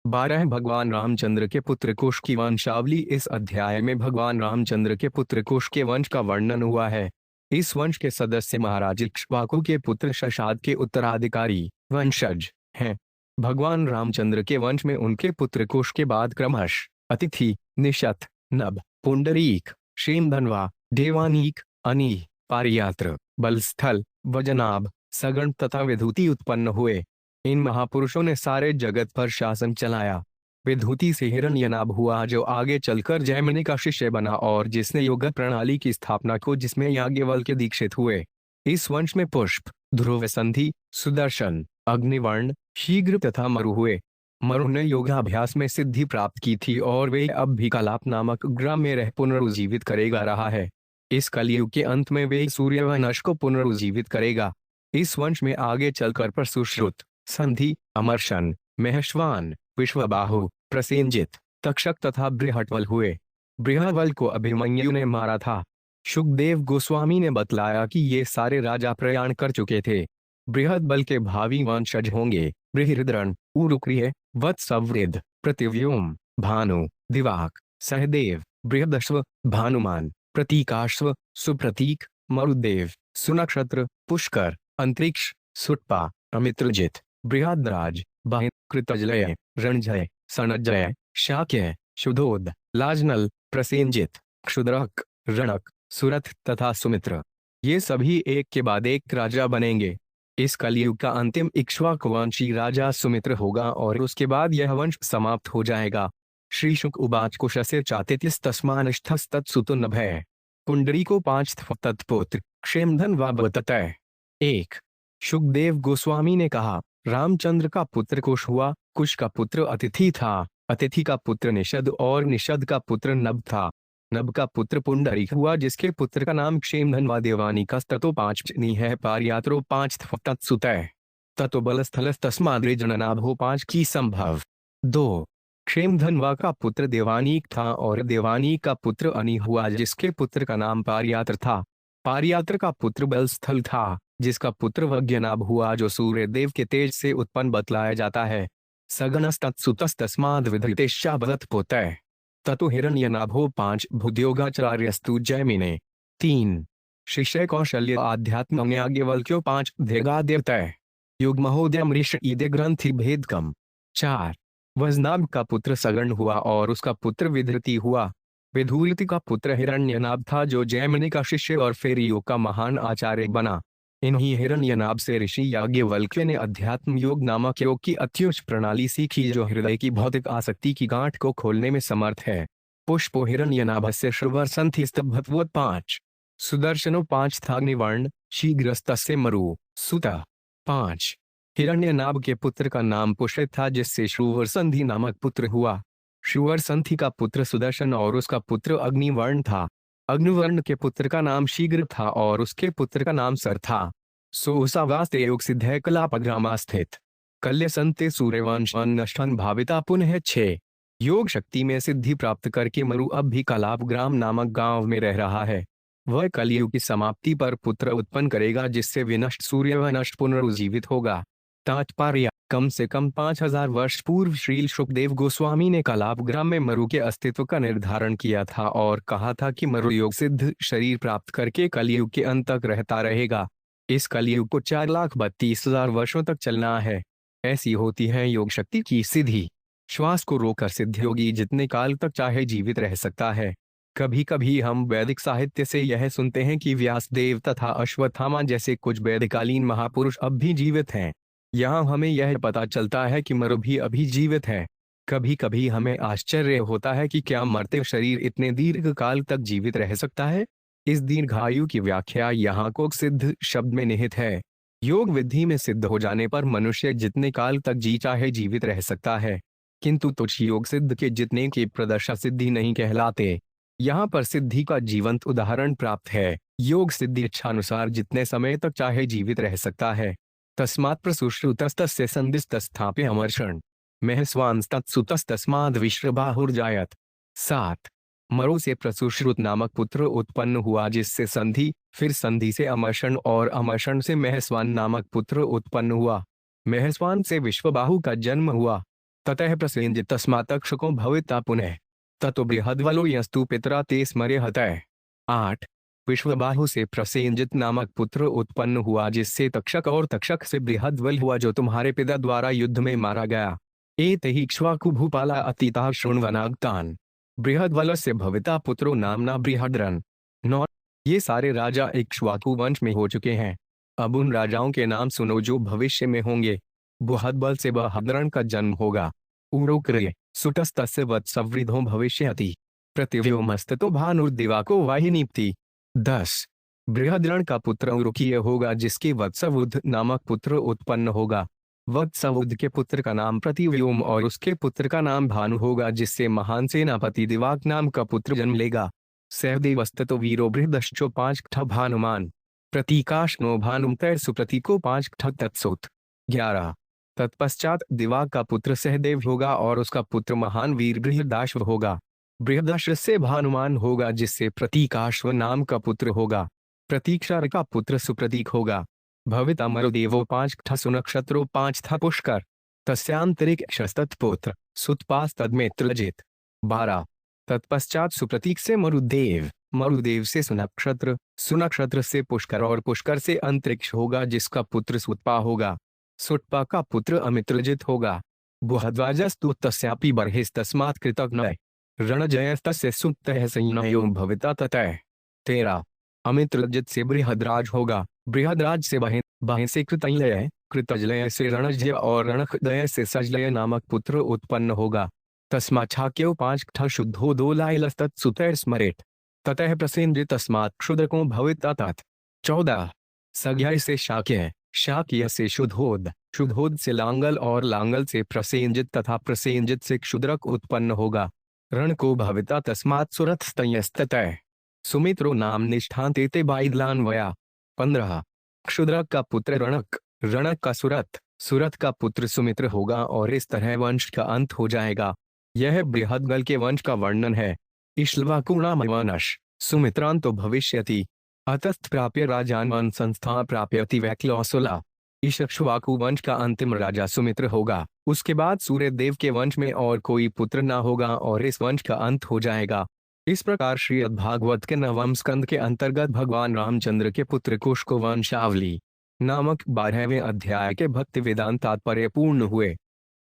12 भगवान रामचंद्र के पुत्र कुश की वंशावली। इस अध्याय में भगवान रामचंद्र के पुत्र कुश के वंश का वर्णन हुआ है। इस वंश के सदस्य महाराज इक्ष्वाकु के पुत्र शशाद के उत्तराधिकारी वंशज हैं। भगवान रामचंद्र के वंश में उनके पुत्र कुश के बाद क्रमश अतिथि, निशत, नभ, पुंडरीक, क्षेमधनवा, देवानीक, अनी, पारियात्र, बलस्थल, वजनाभ, सगण तथा विधूति उत्पन्न हुए। इन महापुरुषों ने सारे जगत पर शासन चलाया। विधूति से हिरण्यनाभ हुआ जो आगे चलकर जैमिनी का शिष्य बना और जिसने योग प्रणाली की स्थापना को जिसमें याज्ञवल्क्य दीक्षित हुए। इस वंश में पुष्प, ध्रुव संधि, सुदर्शन, अग्निवर्ण, शीघ्र तथा मरु हुए। मरु ने योगाभ्यास में सिद्धि प्राप्त की थी और वे अब भी कलाप नामक ग्राम में रह पुनरुज्जीवित करेगा रहा है। इस कलयुग के अंत में वे सूर्यवंश को पुनरुज्जीवित करेगा। इस वंश में आगे चलकर परशुश्रुत, संधि, अमरशन, महेश्वान, विश्वबाहु, प्रसेनजित, तक्षक तथा बृहटवल हुए। बृहवल को अभिमन्यु ने मारा था। शुकदेव गोस्वामी ने बतलाया कि ये सारे राजा प्रयाण कर चुके थे। बृहदबल के भावी वंशज होंगे बृहद्रण, उरुक्रिय, वत्सवृद्ध, प्रतिव्योम, भानु, दिवाक, सहदेव, बृहदश्व, भानुमान, प्रतीकाश्व, सुप्रतीक, मरुदेव, सुनक्षत्र, पुष्कर, अंतरिक्ष, सुटपा, अमित्रजित, बृहद्राज, बाहिन, कृतजलय, रणजय, सनजय, शाक्य, शुद्धोद, लाजनल, प्रसेनजित, क्षुद्रक, रणक, सुरथ तथा सुमित्र। ये सभी एक के बाद एक राजा बनेंगे। इस कलयुग का अंतिम इक्ष्वाकु वंशी राजा सुमित्र होगा और उसके बाद यह वंश समाप्त हो जाएगा। श्री शुक उवाच कुशस्य चातिथ्यस्तस्मानिष्ठस्तत्सुतो नभः पुंडरीको 5 तत्पुत्र क्षेमधन वा बततः। 1। शुकदेव गोस्वामी ने कहा, रामचंद्र का पुत्र कुश हुआ। कुश का पुत्र अतिथि था। अतिथि का पुत्र निषद और निषद का पुत्र नभ था। नभ का पुत्र पुंडरीक हुआ जिसके पुत्र का नाम क्षेमधन व देवानी का ततो 5 जनी है। पारियात्रो 5 तत्सुतः ततो बलस्थलस तस्माद्रिजननाभो 5 की संभव। 2। क्षेमधनवा का पुत्र देवानीक था और देवानीक का पुत्र अनी हुआ जिसके पुत्र का नाम पारियात्र था। पारियात्र का पुत्र बलस्थल था जिसका पुत्र वज्ञनाभ हुआ जो सूर्य देव के तेज से उत्पन्न बतलाया जाता है। सगणस्तत्सुतस्तस्माद् विधृतेश्चाबलत पोतः ततो हिरण्यनाभो 5 भुद्योगाचार्यस्तु जैमिने। 3। शिष्य कौशल्य आध्यात्म याज्ञवल्क्यो 5 धेगाद्यतः युग्महोदयम ऋष ईदे ग्रंथि भेदकम। 4। वजनाभ का पुत्र सगण हुआ और उसका पुत्र विधृति हुआ। विधूति का पुत्र हिरण्यनाभ था जो जैमिनी का शिष्य और फिर योग का महान आचार्य बना। इन्हीं हिरण्यनाभ से ऋषि याज्ञवल्क्य ने अध्यात्म योग नामक योग की अत्युच्च प्रणाली सीखी जो हृदय की भौतिक आसक्ति की गांठ को खोलने में समर्थ है। पुष्पो हिरण्यनाभस्य श्रवरसंथि स्तभवत् 5 सुदर्शनो 5 थाग्निवर्ण शीघ्रस्तस्य मरु सुतः। 5। हिरण्यनाभ के पुत्र का नाम पुष्य था जिससे श्रुवरसंधि नामक पुत्र हुआ। श्रुवरसंधि का पुत्र सुदर्शन और उसका पुत्र अग्निवर्ण था। अग्निवर्ण के पुत्र का नाम शीघ्र था और उसके पुत्र का नाम सर था। सोसावास्ते योग सिद्ध कलापग्रामा स्थित कल्य संते सूर्यवंशन नष्टन भाविता पुनः 6। योग शक्ति में सिद्धि प्राप्त करके मरु अब भी कलापग्राम नामक गांव में रह रहा है। वह कलयुग की समाप्ति पर पुत्र उत्पन्न करेगा जिससे विनष्ट सूर्यवंश पुनरुज्जीवित होगा। तात्पर्य, कम से कम 5000 वर्ष पूर्व श्रील शुकदेव गोस्वामी ने कलापग्राम में मरु के अस्तित्व का निर्धारण किया था और कहा था कि मरु योग सिद्ध शरीर प्राप्त करके कलयुग के अंत तक रहता रहेगा। इस कलयुग को 4,32,000 वर्षों तक चलना है। ऐसी होती है योग शक्ति की सिद्धि। श्वास को रोककर सिद्ध योगी जितने काल तक चाहे जीवित रह सकता है। कभी कभी हम वैदिक साहित्य से यह सुनते हैं कि व्यासदेव तथा अश्वत्थामा जैसे कुछ वैदिकालीन महापुरुष अब भी जीवित हैं। यहाँ हमें यह पता चलता है कि मरु भी अभी जीवित है। कभी कभी हमें आश्चर्य होता है कि क्या मरते शरीर इतने दीर्घ काल तक जीवित रह सकता है। इस दीर्घायु की व्याख्या यहाँ को सिद्ध शब्द में निहित है। योग विधि में सिद्ध हो जाने पर मनुष्य जितने काल तक जी चाहे जीवित रह सकता है, किंतु तुच्छ योग सिद्ध के जितने की प्रदर्शन सिद्धि नहीं कहलाते। यहाँ पर सिद्धि का जीवंत उदाहरण प्राप्त है। योग सिद्धि इच्छानुसार जितने समय तक चाहे जीवित रह सकता है। तस्मात् प्रसुश्रुतस्तस्य संदिस्तस्थाप्य अमर्षण महस्वांस्तत्सुतस्तस्माद् विश्वबाहुर्जायत। 7। मरु से प्रसुश्रुत नामक पुत्र उत्पन्न हुआ जिससे संधि, फिर संधि से अमर्षण और अमर्षण से महस्वान नामक पुत्र उत्पन्न हुआ। महस्वान से विश्वबाहु का जन्म हुआ। ततः प्रसेनजित तस्मात् तक्षको भविता पुनः ततो बृहद्वलो यस्तु पितरा ते स्मरे हतः। 8 विश्वबाहु से प्रसेनजित नामक पुत्र उत्पन्न हुआ जिससे तक्षक और तक्षक से बृहद्वल हुआ जो तुम्हारे पिता द्वारा युद्ध में मारा गया। एत ही इक्ष्वाकु भूपाला अतीता शृण्वनागतान बृहद्वलस्य भविता पुत्रो नामना बृहद्रन। 9 ये सारे राजा इक्ष्वाकु वंश में हो चुके हैं। अब उन राजाओं के नाम सुनो जो भविष्य में होंगे। बृहद्बल से बृहद्रन का जन्म होगा। उरोक्रिय सुतस्तस्य वत्सवृद्धो भविष्यति प्रतिव्योमस्ततो भानुर्दिवाको वाहिनीप्ति। 10 बृहद्रन का पुत्र उरुकीय होगा जिसके वत्सवुद्ध नामक पुत्र उत्पन्न होगा। वत्सवुद्ध के पुत्र का नाम प्रतिव्योम और उसके पुत्र का नाम भानु होगा जिससे महान सेनापति दिवाक नाम का पुत्र जन्म लेगा। सहदेवस्ततो वीरो बृहदश्चो 5 भानुमान प्रतीकाश्नो भानुम तय सुप्रतीको 5 तत्सोत। 11 तत्पश्चात दिवाक का पुत्र सहदेव होगा और उसका पुत्र महान वीर बृहदाश्व होगा। बृहदाश्व से भानुमान होगा जिससे प्रतीकाश्व नाम का पुत्र होगा। प्रतीक्षार का पुत्र सुप्रतीक होगा। भविता मरुदेवो 5 सुनक्षत्रो 5 पुष्कर तस्यांतरिक्षस्तत्पुत्र सुतपास तद्मेत्रजित। 12 तत्पश्चात सुप्रतीक से मरुदेव, मरुदेव से सुनक्षत्र, सुनक्षत्र से पुष्कर और पुष्कर से अंतरिक्ष होगा जिसका पुत्र सुतपा होगा। सुतपा का पुत्र अमित्रजित होगा। बृहद्वाजस्तु तस्यापि बर्हिस्तस्मात् कृतघ्नः रणजयस्तस्य सुप्तः संयो भविता ततः। 13 अमित्रजित से बृहद्राज होगा। बृहद्राज से बहें से कृतजलय, कृतजलय से रणजय और रणखदय से सजलय नामक पुत्र उत्पन्न होगा। तस्माच्छाक्यो 5 शुद्धो दोलायलस्तत्सुतैः स्मरेत् ततः प्रसेनजित तस्मात् क्षुद्रको भविता तत्। 14 सज्ञय से शाक्य, शाक्य से शुद्धोद, शुद्धोद से लांगल और लांगल से प्रसेनजित तथा प्रसेनजित से क्षुद्रक उत्पन्न होगा। रण को भविता तस्मात् सुरथस्तयस्ततः सुमित्रो नाम निष्ठान्ते ते बाइदलान्वया। 15 क्षुद्रक का पुत्र रणक, रणक का सुरथ, सुरथ का पुत्र सुमित्र होगा और इस तरह वंश का अंत हो जाएगा। यह बृहद्गल के वंश का वर्णन है। इक्ष्वाकुणामवनश सुमित्रांतो भविष्यति अतस्थ प्राप्य राजान्वन संस्था प्राप्यति वैक्लौसुला। इक्ष्वाकु वंश का अंतिम राजा सुमित्र होगा। उसके बाद सूर्य देव के वंश में और कोई पुत्र न होगा और इस वंश का अंत हो जाएगा। इस प्रकार श्रीमद् भागवत के 9वें स्कंद के अंतर्गत भगवान रामचंद्र के पुत्र कुश को वंशावली नामक 12वें अध्याय के भक्ति वेदांत तात्पर्य पूर्ण हुए।